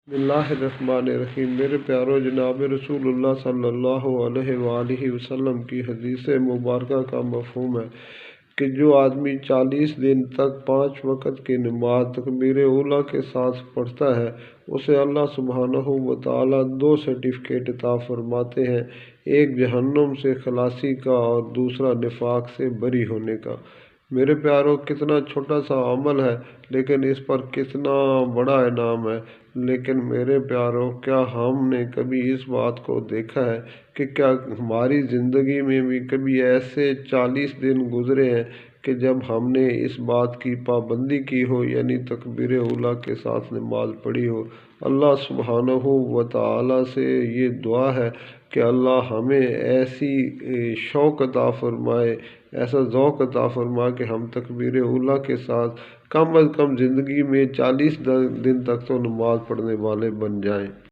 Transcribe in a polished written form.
बिस्मिल्लाहिर्रहमानिर्रहीम। मेरे प्यारो, जनाब रसूलुल्लाह सल्लल्लाहु अलैहि वआलिहि वसल्लम की हदीस मुबारक का मफ़हूम है कि जो आदमी 40 दिन तक 5 वक़्त की नमाज तकबीर ऊला के साथ पढ़ता है, उसे अल्लाह सुब्हानहू व तआला 2 सर्टिफ़िकेट अता फरमाते हैं, एक जहन्नुम से खलासी का और दूसरा निफाक से बरी होने का। मेरे प्यारो, कितना छोटा सा अमल है, लेकिन इस पर कितना बड़ा इनाम है। लेकिन मेरे प्यारो, क्या हमने कभी इस बात को देखा है कि क्या हमारी ज़िंदगी में भी कभी ऐसे 40 दिन गुज़रे हैं कि जब हमने इस बात की पाबंदी की हो, यानी तकबीर उला के साथ नमाज पढ़ी हो। अल्लाह सुब्हानहू व तआला से ये दुआ है कि अल्लाह हमें ऐसी शौक़ अता फ़रमाए, ऐसा ज़ौक़ अता फ़रमाए कि हम तकबीर उला के साथ कम अज़ कम ज़िंदगी में 40 दिन तक तो नमाज़ पढ़ने वाले बन जाएं।